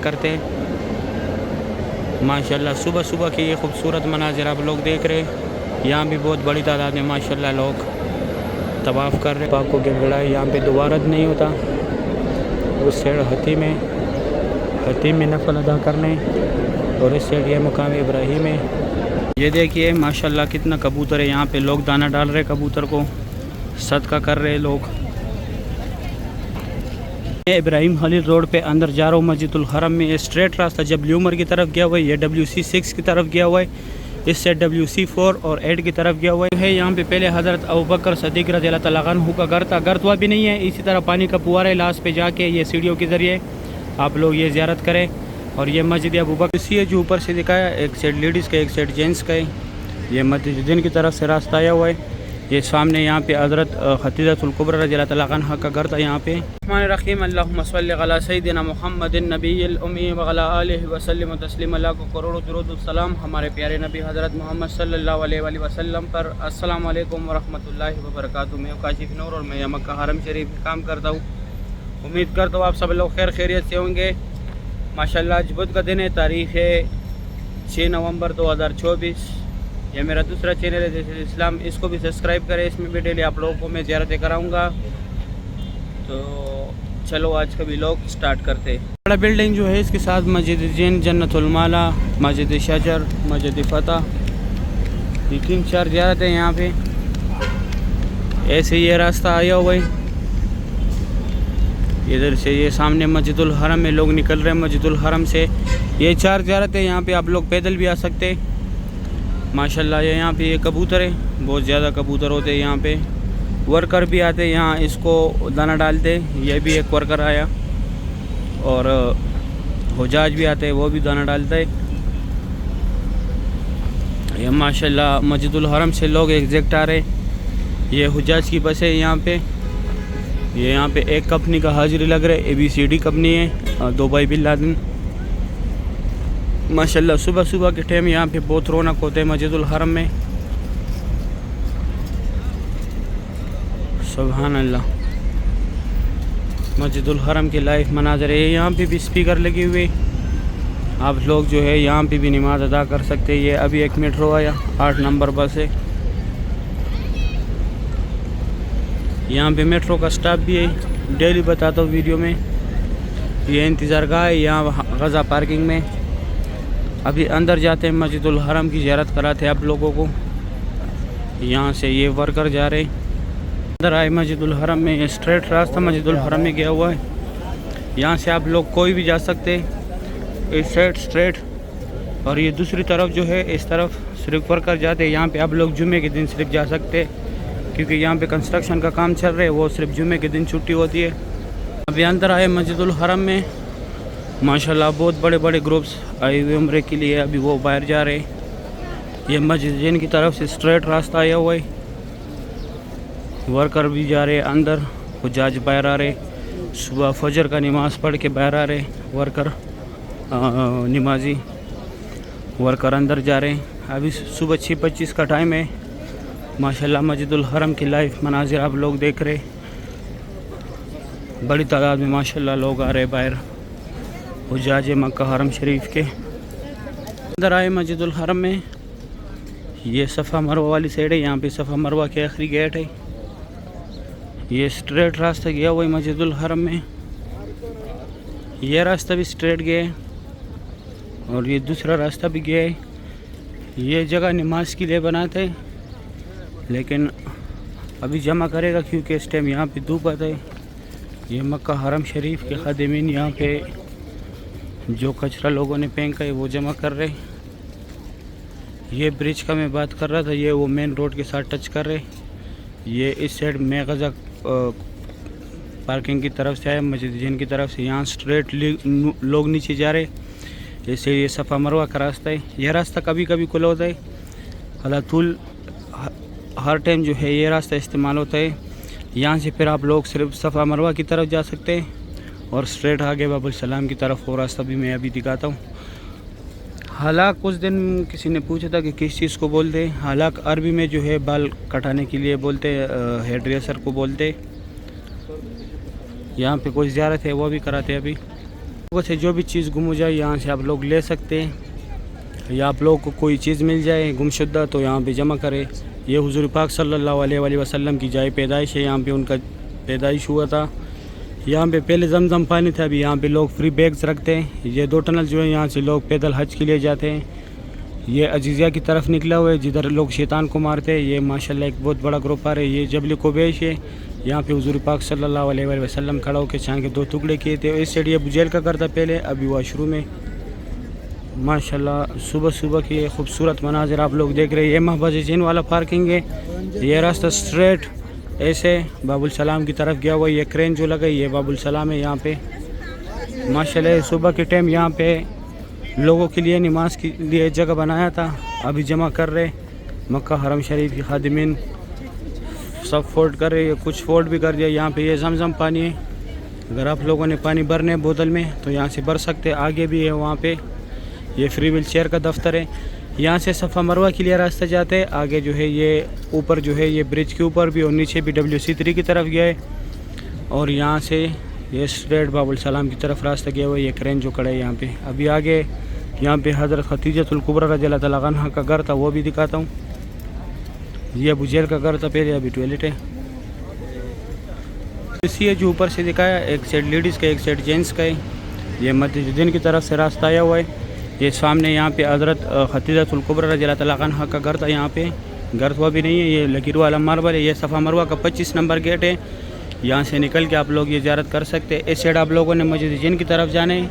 करते हैं। माशाल्लाह सुबह सुबह के ये खूबसूरत मनाजिर आप लोग देख रहे हैं। यहाँ भी बहुत बड़ी तादाद में माशाल्लाह लोग तवाफ़ कर रहे हैं। पाक को गिड़गिड़ाए, यहाँ पे दोबारा नहीं होता। उस साइड हतीम में नफल अदा करने और इस साइड ये मकाम इब्राहिम है। ये देखिए माशाल्लाह कितना कबूतर है। यहाँ पे लोग दाना डाल रहे कबूतर को, सदका कर रहे लोग। इब्राहिम खलील रोड पे अंदर जा रहा हूँ मस्जिदुल हरम में। स्ट्रेट रास्ता जबली उमर की तरफ गया हुआ है, ये WC6 की तरफ गया हुआ है, इससे WC4 और 8 की तरफ गया हुआ है। यहाँ पे पहले हज़रत अबू बकर सदीक़ रज़ियल्लाहु तआला अन्हु का घर था। घर तो अभी नहीं है। इसी तरह पानी का फुव्वारा है, लास्ट पे जाके ये सीढ़ियों के ज़रिए आप लोग ये ज़ियारत करें। और ये मस्जिद अबू बकर इसी है जो ऊपर से दिखाया, एक साइड लेडीज़ का एक साइड जेंट्स का है। ये मस्जिद की तरफ से रास्ता आया हुआ है। ये सामने यहाँ पे हज़रत खदीजतुल कुबरा रज़ियल्लाहु तआला अन्हा का घर था। यहाँ पे रहमान अल्लाहुम्मा सल्लि अला सय्यिदिना मुहम्मदिन नबिय्यिल उम्मी व अला आलिहि व सल्लिम तस्लीमा। अल्लाह को करोड़ों दुरूद सलाम हमारे प्यारे नबी हज़रत मोहम्मद सल्लल्लाहु अलैहि वसल्लम पर। अस्सलाम वालेकुम व रहमतुल्लाहि व बरकातुहू। मैं काशिफ नूर और मैं मक्का हरम शरीफ में काम करता हूँ। उम्मीद करता हूँ आप सब लोग खैर खैरियत से होंगे। माशाल्लाह आज बुध का दिन है, तारीख़ है 6 नवंबर 2024। यह मेरा दूसरा चैनल है जैसे इस्लाम, इसको भी सब्सक्राइब करें। इसमें भी डेली आप लोगों को मैं ज़ियारतें कराऊंगा। तो चलो आज का व्लॉग स्टार्ट करते हैं। बड़ा बिल्डिंग जो है इसके साथ मस्जिद जैन, जन्नतुल माला, मस्जिद शजर, मस्जिद फतह, ये 3-4 ज़ियारतें हैं यहाँ पे। ऐसे ये रास्ता आया हुआ है, इधर से ये सामने मस्जिदुल हरम में लोग निकल रहे हैं। मस्जिदुल हरम से ये 4 ज़ियारतें, यहाँ पे आप लोग पैदल भी आ सकते हैं। माशाल्लाह ये यहाँ पे ये कबूतर है, बहुत ज़्यादा कबूतर होते हैं यहाँ पे। वर्कर भी आते हैं यहाँ, इसको दाना डालते। ये भी एक वर्कर आया और हुजाज भी आते हैं, वो भी दाना डालता है। ये माशाल्लाह मस्जिदुल हरम से लोग एग्जैक्ट आ रहे। ये हुजाज की बस है यहाँ पे। ये यहाँ पे एक कंपनी का हाजिरी लग रहा है, ABCD कंपनी है, दुबई बिन लादेन। माशाल्लाह सुबह सुबह के टाइम यहाँ पे बहुत रौनक होते हैं मस्जिदुल हरम में। सुभान अल्लाह, मस्जिदुल हरम के लाइव मनाज़र है। यहाँ पे भी स्पीकर लगे हुए, आप लोग जो है यहाँ पे भी नमाज़ अदा कर सकते हैं। ये अभी एक मेट्रो आया, 8 नंबर बस है। यहाँ पे मेट्रो का स्टाफ भी है, डेली बताता हूँ वीडियो में। ये इंतज़ार गाह है यहाँ गज़ा पार्किंग में। अभी अंदर जाते हैं, मस्जिदुल हरम की ज़ियारत कराते हैं आप लोगों को। यहाँ से ये वर्कर जा रहे हैं, अंदर आए मस्जिदुल हरम में। ये स्ट्रेट रास्ता मस्जिदुल हरम में गया हुआ है। यहाँ से आप लोग कोई भी जा सकते हैं, इस साइड स्ट्रेट। और ये दूसरी तरफ जो है इस तरफ सिर्फ वर्कर जाते हैं। यहाँ पे आप लोग जुमे के दिन सिर्फ जा सकते हैं, क्योंकि यहाँ पे कंस्ट्रक्शन का काम चल रहा है, वो सिर्फ जुमे के दिन छुट्टी होती है। अभी अंदर आए मस्जिदुल हरम में। माशाल्लाह बहुत बड़े बड़े ग्रुप्स आए हुए उम्रे के लिए, अभी वो बाहर जा रहे हैं। ये मस्जिद जैन की तरफ से स्ट्रेट रास्ता आया हुआ है। वर्कर भी जा रहे हैं अंदर, हुज्जाज बाहर आ रहे। सुबह फजर का नमाज़ पढ़ के बाहर आ रहे वर्कर, नमाजी वर्कर अंदर जा रहे हैं। अभी सुबह 6:25 का टाइम है। माशाल्लाह मस्जिदुल हरम की लाइव मनाजिर आप लोग देख रहे। बड़ी तादाद में माशाल्लाह लोग आ रहे बाहर, हुज्जाज मक्का हरम शरीफ के। अंदर आए मस्जिदुल हरम में। ये सफ़ा मरवा वाली साइड है, यहाँ पे सफ़ा मरवा के आखिरी गेट है। ये स्ट्रेट रास्ता गया हुआ है मस्जिदुल हरम में। ये रास्ता भी स्ट्रेट गया है और ये दूसरा रास्ता भी गया है। ये जगह नमाज के लिए बनाते हैं, लेकिन अभी जमा करेगा क्योंकि इस टाइम यहाँ पे धूप आता है। ये मक्का हरम शरीफ के खादिमीन यहाँ पे जो कचरा लोगों ने फेंका है वो जमा कर रहे। ये ब्रिज का मैं बात कर रहा था, ये वो मेन रोड के साथ टच कर रहे। ये इस साइड में गज़ा पार्किंग की तरफ से आया, मस्जिद जैन की तरफ से। यहाँ स्ट्रेट लोग नीचे जा रहे, जैसे ये सफ़ा मरवा का रास्ता है। यह रास्ता कभी कभी खुला होता है, हालातुल हर टाइम जो है ये रास्ता इस्तेमाल होता है। यहाँ से फिर आप लोग सिर्फ सफ़ा मरवा की तरफ जा सकते हैं और स्ट्रेट आगे बाबुल सलाम की तरफ वो रास्ता भी मैं अभी दिखाता हूँ। हलाक कुछ दिन किसी ने पूछा था कि किस चीज़ को बोलते हैं। हलाक अरबी में जो है बाल कटाने के लिए बोलते, हेयर ड्रेसर को बोलते। यहाँ पे कोई ज़ियारत है वो भी कराते अभी। लोगों से जो भी चीज़ गुम हो जाए यहाँ से आप लोग ले सकते हैं, या आप लोग को कोई चीज़ मिल जाए गुमशुदा तो यहाँ पे जमा करें। ये हुज़ूर पाक सल्लल्लाहु अलैहि वसल्लम की जाए पैदाइश है, यहाँ पे उनका पैदाइश हुआ था। यहाँ पे पहले जमजम पानी था, अभी यहाँ पे लोग फ्री बैग्स रखते हैं। ये 2 टनल जो है यहाँ से लोग पैदल हज के लिए जाते हैं। ये अजीज़िया की तरफ निकला हुआ है जिधर लोग शैतान को मारते हैं। ये माशाल्लाह एक बहुत बड़ा ग्रुप आ रहा है। ये जबल कुबैश है, यहाँ पे हुज़ूर पाक सल्लल्लाहु अलैहि वसल्लम खड़ा होकर चाँद के 2 टुकड़े किए थे। इस साइड ये बुजैल का घर था पहले, अभी वाशरूम में। माशाल्लाह सुबह सुबह की ये खूबसूरत मनाजिर आप लोग देख रहे हैं। ये महबूब जैन वाला पार्किंग है। ये रास्ता स्ट्रेट ऐसे बाबुल सलाम की तरफ गया हुआ। ये क्रेन जो लगा ये बाबुल सलाम है यहाँ पे। माशाल्लाह सुबह के टाइम यहाँ पे लोगों के लिए नमाज के लिए जगह बनाया था, अभी जमा कर रहे। मक्का हरम शरीफ की खादिमीन सब फोल्ड कर रहे हैं, कुछ फोल्ड भी कर दिया। यहाँ पे ये जमजम पानी है, अगर आप लोगों ने पानी भरने बोतल में तो यहाँ से भर सकते हैं। आगे भी है वहाँ पे ये फ्री व्हील चेयर का दफ्तर है। यहाँ से सफ़ा मरवा के लिए रास्ता जाते हैं। आगे जो है ये ऊपर जो है ये ब्रिज के ऊपर भी और नीचे भी WC3 की तरफ गया है। और यहाँ से ये स्ट्रेट बाबुल सलाम की तरफ रास्ता गया हुआ है। ये क्रेन जो खड़ा है यहाँ पे। अभी आगे यहाँ पे हज़रत खतीजतुल कुबरा रज़ियल्लाहु तआला अन्हा का घर था, वो भी दिखाता हूँ। ये अबू जहल का घर था पहले, अभी टॉयलेट है। इसी जो ऊपर से दिखाया, एक साइड लेडीज़ का एक साइड जेंट्स का है। ये मस्जिद की तरफ से रास्ता आया हुआ है। ये सामने यहाँ पे हज़रत खतीजतुल कुबरा रज़ियल्लाहु तआला अन्हा का घर था। यहाँ पे घर तो अभी नहीं है, ये लकीर वाला मार्बल है। ये सफ़ा मरवा का 25 नंबर गेट है। यहाँ से निकल के आप लोग ये ज़ियारत कर सकते हैं। इस साइड आप लोगों ने मस्जिद जिन की तरफ जाना है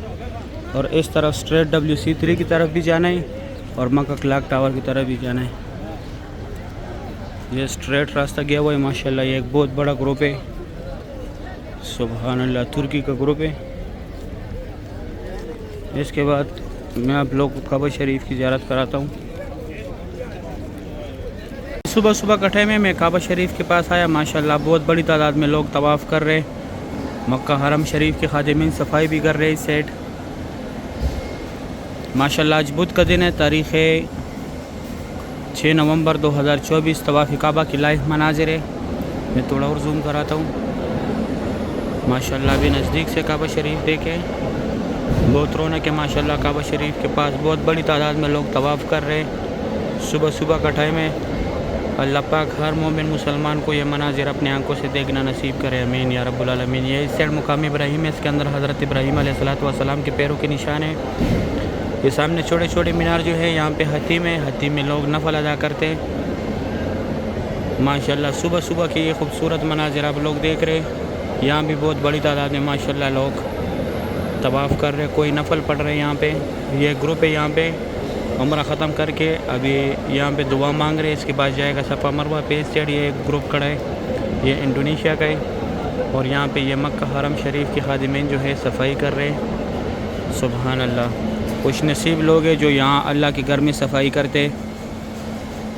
और इस तरफ स्ट्रेट WC3 की तरफ भी जाना है और मक्का क्लॉक टावर की तरफ भी जाना है। ये स्ट्रेट रास्ता गया हुआ है। माशाल्लाह ये एक बहुत बड़ा ग्रुप है। सुभान अल्लाह, तुर्की का ग्रुप है। इसके बाद मैं आप लोग को काबा शरीफ की ज़ियारत कराता हूँ। सुबह सुबह कटे में मैं काबा शरीफ के पास आया। माशाल्लाह बहुत बड़ी तादाद में लोग तवाफ़ कर रहे। मक्का हरम शरीफ के खादिमीन सफाई भी कर रहे इस साइड। माशाल्लाह आज बुध का दिन है, तारीख़ 6 नवंबर 2024। तवाफ़ काबा की लाइव मनाजिर है। मैं थोड़ा और जूम कराता हूँ। माशाल्लाह अभी नज़दीक से काबा शरीफ देखे, बहुत रौनक है। माशाल्लाह काबा शरीफ के पास बहुत बड़ी तादाद में लोग तवाफ़ कर रहे हैं। सुबह सुबह का टाइम है। अल्लाह पाक हर मोमिन मुसलमान को ये मनाजिर अपने आंखों से देखना नसीब करे, आमीन या रब्बुल आलमीन। ये इस साइड मुकाम इब्राहिम है, इसके अंदर हज़रत इब्राहिम अलैहिस्सलातु वस्सलाम के पैरों के निशान है। ये सामने छोटे छोटे मीनार जो है यहाँ पे हती में लोग नफल अदा करते हैं। माशाल्लाह सुबह सुबह के ये खूबसूरत मनाजिर आप लोग देख रहे हैं। यहाँ भी बहुत बड़ी तादाद में माशाल्लाह लोग तवाफ़ कर रहे, कोई नफल पढ़ रहे हैं यहाँ पे। ये ग्रुप है यहाँ पे उम्रा ख़त्म करके अभी यहाँ पे दुआ मांग रहे हैं। इसके बाद जाएगा सफ़ा मरवा पे। इस साइड ये एक ग्रुप खड़ा है, ये इंडोनेशिया का है। और यहाँ पे ये मक्का हरम शरीफ के खादिमीन जो है सफाई कर रहे हैं। सुभान अल्लाह, खुश नसीब लोग हैं जो यहाँ अल्लाह के घर में सफाई करते।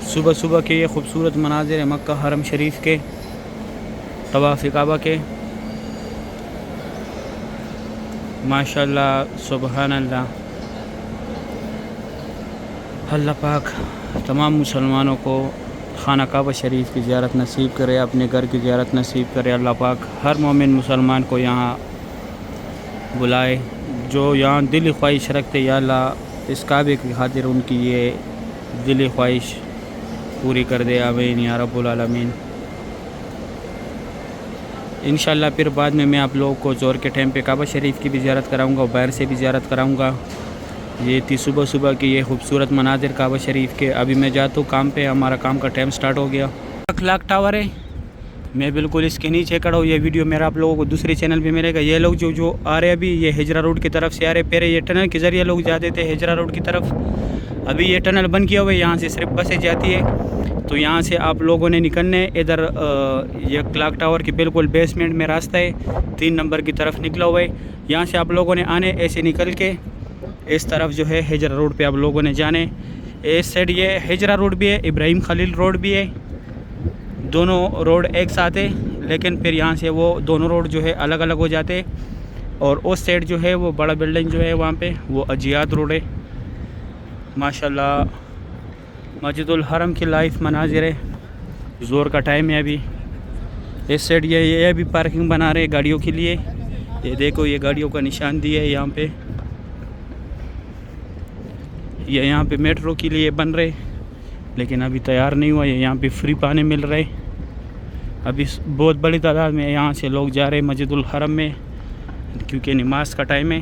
सुबह सुबह के ये खूबसूरत मनाजिर है मक्का हरम शरीफ के तवाफ़ काबा के। माशाल्लाह सुभान अल्लाह। अल्लाह पाक तमाम मुसलमानों को खाना काबा शरीफ की ज़ियारत नसीब करे, अपने घर की ज़ियारत नसीब करे। अल्लाह पाक हर मोमिन मुसलमान को यहाँ बुलाए जो यहाँ दिली ख्वाहिश रखते। या अल्लाह इस काबे की खातिर उनकी ये दिली ख्वाहिश पूरी कर दे, आमीन या रब्बुल आलमीन। इंशाल्लाह फिर बाद में मैं आप लोगों को ज़ोर के टाइम पे काबा शरीफ की भी ज़ियारत कराऊँगा और बाहर से भी ज़ियारत कराऊँगा। ये थी सुबह सुबह की ये खूबसूरत मनाजिर काबा शरीफ के। अभी मैं जाता हूँ काम पे, हमारा काम का टाइम स्टार्ट हो गया। क्लॉक टावर है, मैं बिल्कुल इसके नीचे खड़ा हूँ। ये वीडियो मेरा आप लोगों को दूसरे चैनल पे मिलेगा। ये लोग जो आ रहे अभी ये हिजरा रोड की तरफ से आ रहे। पहले ये टनल के ज़रिए लोग जाते थे हिजरा रोड की तरफ, अभी ये टनल बंद किया हुआ है। यहाँ से सिर्फ बसें जाती है, तो यहाँ से आप लोगों ने निकलने इधर ये क्लॉक टावर के बिल्कुल बेसमेंट में रास्ता है, 3 नंबर की तरफ निकला हुआ है। यहाँ से आप लोगों ने आने, ऐसे निकल के इस तरफ जो है हिजरा रोड पे आप लोगों ने जाने। इस साइड ये हिजरा रोड भी है, इब्राहिम खलील रोड भी है, दोनों रोड एक साथ है। लेकिन फिर यहाँ से वो दोनों रोड जो है अलग अलग हो जाते। और उस साइड जो है वो बड़ा बिल्डिंग जो है वहाँ पे वो अजियात रोड है। माशाल्लाह मस्जिदुल हरम की लाइफ मनाजिर है। ज़ोर का टाइम है अभी। इस साइड ये भी पार्किंग बना रहे गाड़ियों के लिए। ये देखो ये गाड़ियों का निशान दिया है यहाँ पे। ये यहाँ पे मेट्रो के लिए बन रहे, लेकिन अभी तैयार नहीं हुआ। ये यहाँ पे फ्री पानी मिल रहे। अभी बहुत बड़ी तादाद में यहाँ से लोग जा रहे हैं मस्जिदुल हरम में, क्योंकि नमाज का टाइम है।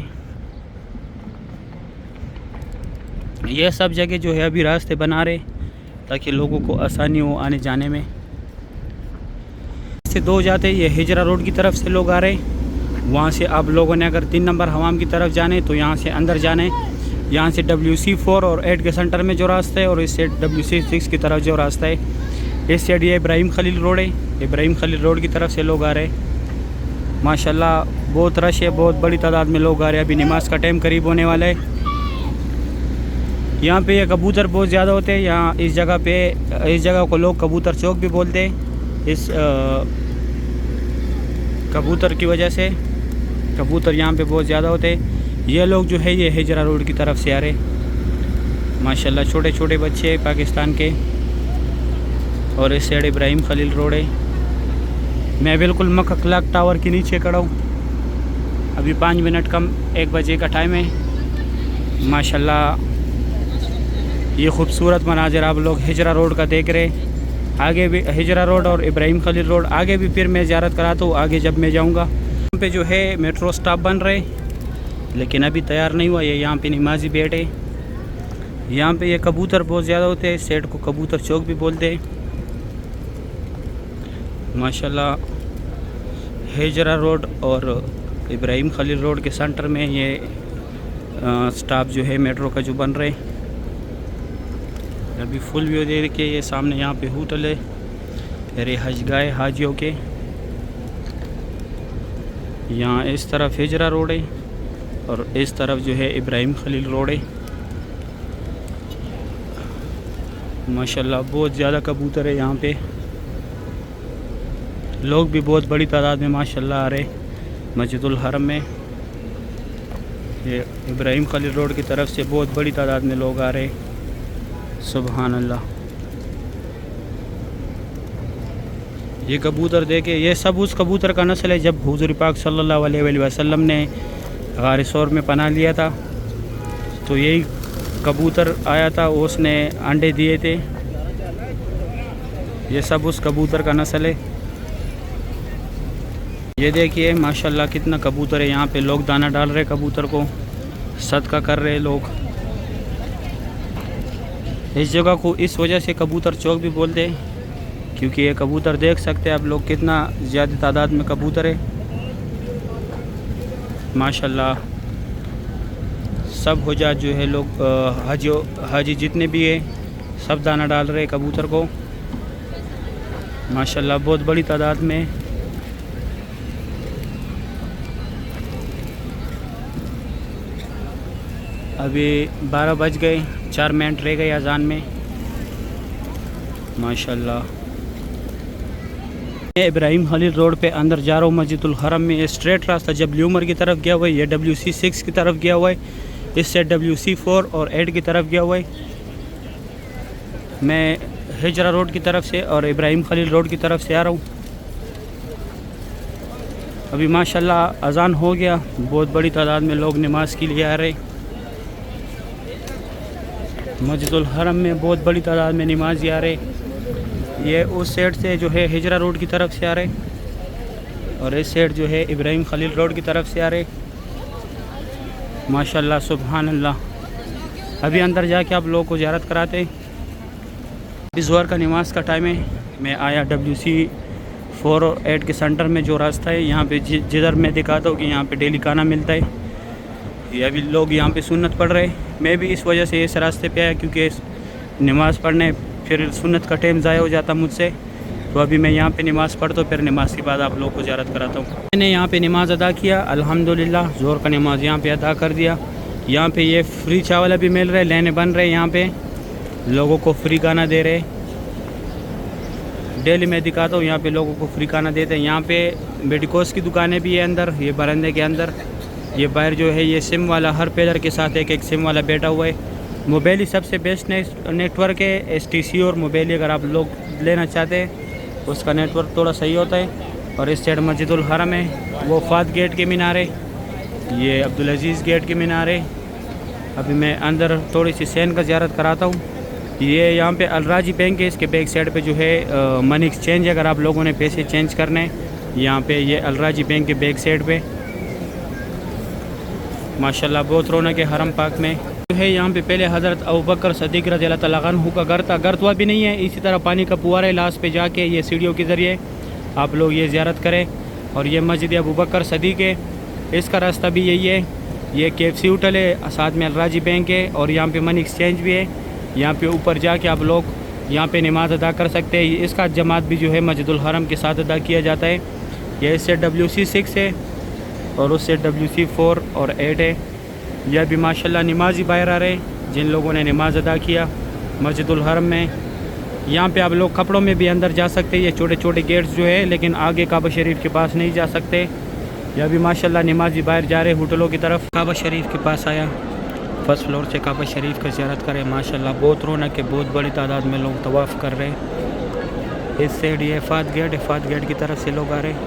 ये सब जगह जो है अभी रास्ते बना रहे ताकि लोगों को आसानी हो आने जाने में। से दो जाते ये हिजरा रोड की तरफ से लोग आ रहे। वहाँ से आप लोगों ने अगर 3 नंबर हवाम की तरफ जाने तो यहाँ से अंदर जाने। यहाँ से WC4 और 8 के सेंटर में जो रास्ता है, और इस साइड WC6 की तरफ जो रास्ता है, इस साइड ये इब्राहिम खलील रोड है। इब्राहिम खलील रोड की तरफ से लोग आ रहे। माशाल्लाह बहुत रश है, बहुत बड़ी तादाद में लोग आ रहे हैं। अभी नमाज का टाइम करीब होने वाला है। यहाँ पे ये कबूतर बहुत ज़्यादा होते हैं। यहाँ इस जगह को लोग कबूतर चौक भी बोलते हैं। इस कबूतर की वजह से कबूतर यहाँ पे बहुत ज़्यादा होते हैं। ये लोग जो है ये हिजरा रोड की तरफ से आ रहे। माशाल्लाह छोटे छोटे बच्चे पाकिस्तान के। और इस साइड इब्राहिम खलील रोड है। मैं बिल्कुल मक्का क्लॉक टावर के नीचे खड़ा हूँ। अभी 5 मिनट कम 1 बजे का टाइम है। माशाल्लाह ये खूबसूरत मनाजिर आप लोग हिजरा रोड का देख रहे। आगे भी हिजरा रोड और इब्राहिम खलील रोड आगे भी फिर मैं ज़ियारत कराता हूँ आगे जब मैं जाऊँगा। यहाँ पे जो है मेट्रो स्टॉप बन रहे, लेकिन अभी तैयार नहीं हुआ। ये यहाँ पे नमाजी बैठे। यहाँ पे ये कबूतर बहुत ज़्यादा होते हैं। इस साइड को कबूतर चौक भी बोलते हैं। माशाल्लाह हिजरा रोड और इब्राहिम खलील रोड के सेंटर में ये स्टॉप जो है मेट्रो का जो बन रहे। अभी फुल व्यू दे के ये सामने यहाँ पे होटल है मेरे हजगाह हाजियों के। यहाँ इस तरफ हिजरा रोड है और इस तरफ जो है इब्राहिम खलील रोड है। माशाल्लाह बहुत ज़्यादा कबूतर है यहाँ पे। लोग भी बहुत बड़ी तादाद में माशाल्लाह आ रहे मस्जिदुल हरम में। ये इब्राहिम खलील रोड की तरफ से बहुत बड़ी तादाद में लोग आ रहे। सुबहान अल्लाह। ये कबूतर देखे, ये सब उस कबूतर का नस्ल है जब हुज़ूर पाक सल्लल्लाहु अलैहि वसल्लम ने गार सौर में पनाह लिया था तो यही कबूतर आया था, उसने अंडे दिए थे। ये सब उस कबूतर का नस्ल है। ये देखिए माशाल्लाह कितना कबूतर है। यहाँ पे लोग दाना डाल रहे कबूतर को, सदका कर रहे लोग। इस जगह को इस वजह से कबूतर चौक भी बोलते हैं, क्योंकि ये कबूतर देख सकते हैं आप लोग कितना ज़्यादा तादाद में कबूतर है। माशाल्लाह सब हुज्जाज जो है लोग हाजी जितने भी है सब दाना डाल रहे कबूतर को। माशाल्लाह बहुत बड़ी तादाद में। अभी 12 बज गए, 4 मिनट रह गए अजान में। माशाल्लाह इब्राहिम खलील रोड पे अंदर जा रहा हूँ मस्जिदुल हरम में। स्ट्रेट रास्ता जबली उमर की तरफ गया हुआ है। ये WC6 की तरफ गया हुआ है। इस से WC4 और 8 की तरफ गया हुआ है। मैं हिजरा रोड की तरफ से और इब्राहिम खलील रोड की तरफ से आ रहा हूँ। अभी माशाल्लाह अजान हो गया। बहुत बड़ी तादाद में लोग नमाज के लिए आ रहे। मस्जिदुल हरम में बहुत बड़ी तादाद में नमाजी आ रहे। ये उस साइड से जो है हिजरा रोड की तरफ से आ रहे और इस साइड जो है इब्राहिम खलील रोड की तरफ से आ रहे। माशाल्लाह सुबहान अल्लाह। अभी अंदर जाके आप लोगों को ज़ियारत कराते। अभी ज़ोहर का नमाज का टाइम है। मैं आया WC4 और 8 के सेंटर में जो रास्ता है, यहाँ पे जिधर मैं दिखाता हूँ कि यहाँ पे डेली खाना मिलता है। ये अभी लोग यहाँ पे सुन्नत पढ़ रहे। मैं भी इस वजह से इस रास्ते पे आया, क्योंकि नमाज़ पढ़ने फिर सुन्नत का टाइम ज़ाया हो जाता मुझसे। तो अभी मैं यहाँ पे नमाज़ पढ़ता हूँ, फिर नमाज के बाद आप लोगों को ज़ियारत कराता हूँ। मैंने यहाँ पे नमाज़ अदा किया अल्हम्दुलिल्लाह। ज़ोहर का नमाज़ यहाँ पे अदा कर दिया। यहाँ पे ये फ्री चावल भी मिल रहे, लेने बन रहे। यहाँ पे लोगों को फ्री खाना दे रहे। डेली मैं दिखाता हूँ, यहाँ पे लोगों को फ्री खाना देते हैं। यहाँ पे मेडिकोस की दुकानें भी है अंदर, ये बरंदे के अंदर। ये बाहर जो है ये सिम वाला, हर पिलर के साथ एक सिम वाला बैठा हुआ है। मोबाइल ही सबसे बेस्ट नेटवर्क है। STC और मोबाइल अगर आप लोग लेना चाहते हैं उसका नेटवर्क थोड़ा सही होता है। और इस साइड मस्जिदुल हरम है। वो फात गेट के मीनारे, ये अब्दुल अजीज़ गेट के मीनारे। अभी मैं अंदर थोड़ी सी सैन का ज़ियारत कराता हूँ। ये यहाँ पे अलराजी बैंक है, इसके बैक साइड पे जो है मनी एक्सचेंज है। अगर आप लोगों ने पैसे चेंज करने यहाँ पे, ये अलराजी बैंक के बैक साइड पे माशाल्लाह बहुत रौनक है। हरम पाक में जो है यहाँ पे पहले हज़रत अबू बकर सदीक़ रज़ियल्लाहु तआला अन्हु का घर था। घर तो अभी नहीं है, इसी तरह पानी का पुआरा है। लास्ट पे जाके ये सीढ़ियों के ज़रिए आप लोग ये ज़ियारत करें। और ये मस्जिद अबू बकर सदीक़ है, इसका रास्ता भी यही है। ये KFC होटल है, साथ में अलराजी बैंक है और यहाँ पे मनी एक्सचेंज भी है। यहाँ पे ऊपर जाके आप लोग यहाँ पे नमाज़ अदा कर सकते हैं। इसका जमात भी जो है मस्जिदुल हरम के साथ अदा किया जाता है। ये इससे WC 6 है और उससे WC 4 और 8 है। यह भी माशाल्लाह नमाजी बाहर आ रहे हैं जिन लोगों ने नमाज अदा किया मस्जिदुल हरम में। यहाँ पे आप लोग कपड़ों में भी अंदर जा सकते हैं। ये छोटे छोटे गेट्स जो है, लेकिन आगे काबा शरीफ के पास नहीं जा सकते। यह भी माशाल्लाह नमाजी बाहर जा रहे होटलों की तरफ। काबा शरीफ के पास आया, फर्स्ट फ्लोर से काबा शरीफ का ज़ियारत करें। माशाल्लाह बहुत रौनक है, बहुत बड़ी तादाद में लोग तवाफ़ कर रहे हैं। इस साइड ये फात गेट है, फात गेट की तरफ से लोग आ रहे हैं।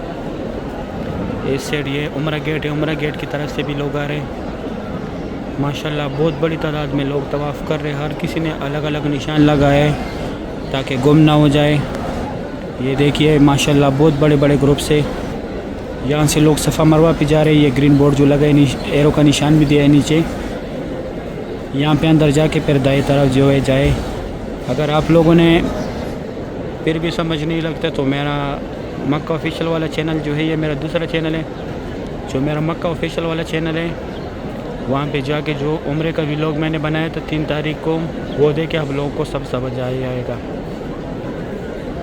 इस साइड ये उमरा गेट है, उमरा गेट की तरफ से भी लोग आ रहे हैं। माशाल्लाह बहुत बड़ी तादाद में लोग तवाफ़ कर रहे हैं। हर किसी ने अलग अलग निशान लगाए ताकि गुम ना हो जाए। ये देखिए माशाल्लाह बहुत बड़े बड़े ग्रुप से यहाँ से लोग सफ़ा मरवा पे जा रहे हैं। ये ग्रीन बोर्ड जो लगा है, एरो का निशान भी दिया है नीचे। यहाँ पे अंदर जाके फिर दाएं तरफ जो है जाए। अगर आप लोगों ने फिर भी समझ नहीं लगता तो मेरा मक्का ऑफिशियल वाला चैनल जो है, ये मेरा दूसरा चैनल है। जो मेरा मक्का ऑफिशियल वाला चैनल है, वहाँ पे जाके जो उम्रे का व्लॉग मैंने बनाया था 3 तारीख को, वो देखे आप लोगों को सब समझ आएगा।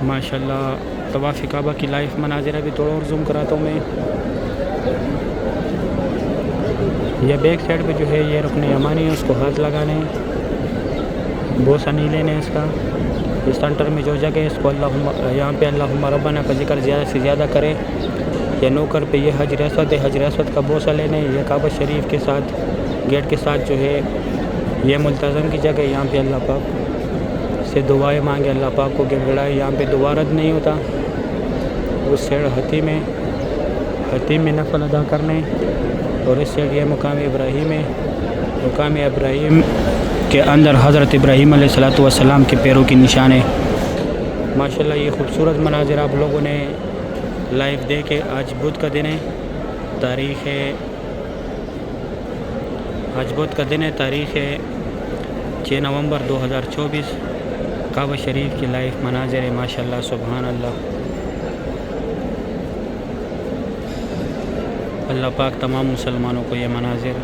माशाल्लाह तवाफ़ काबा की लाइव मनाज़िर अभी थोड़ा और जूम कराता हूँ मैं। यह बैक साइड पे जो है ये रुकने यमानी है, उसको हाथ लगाने बोसा नहीं लेने इसका। इस सेंटर में जो जगह है इसको अल्लाह, यहाँ पे अल्लाहुम्मा रब्बना का जिक्र ज़्यादा से ज़्यादा करें। या नौकर पे ये हजर असवद है, हजर असवद का बोसा लेने। यह काबा शरीफ के साथ गेट के साथ जो है ये मुल्तज़म की जगह। यहाँ पे अल्लाह पाक से दुआएं मांगे, अल्लाह पाक को गिड़गिड़ाए। यहाँ पे दुआ रद्द नहीं होता। उस साइड हतीम में नफल अदा करने और इस साइड ये मुकाम इब्राहीम है। मुकाम इब्राहीम के अंदर हज़रत इब्राहीम अलैहिस्सलातु वस्सलाम के पैरों की निशान है। माशाल्लाह ये खूबसूरत मनाज़िर आप लोगों ने लाइव देखे। आज बुध का दिन है, तारीख़ है, आज बुध का दिन है, तारीख़ है 6 नवंबर 2024। काबा शरीफ की लाइव मनाज़िर है। माशाल्लाह सुभान अल्लाह। अल्लाह पाक तमाम मुसलमानों को ये मनाज़िर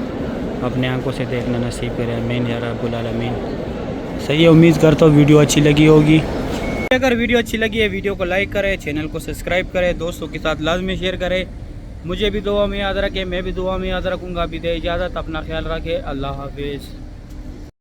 अपने आंखों से देखना नसीब करे। आमीन या रब्बुल आलमीन। सही है, उम्मीद करता हूँ वीडियो अच्छी लगी होगी। अगर वीडियो अच्छी लगी है वीडियो को लाइक करें, चैनल को सब्सक्राइब करें, दोस्तों के साथ लाजमी शेयर करें। मुझे भी दुआ में याद रखें, मैं भी दुआ में याद रखूँगा। अभी दे इजाज़त, अपना ख्याल रखें। अल्लाह हाफिज़।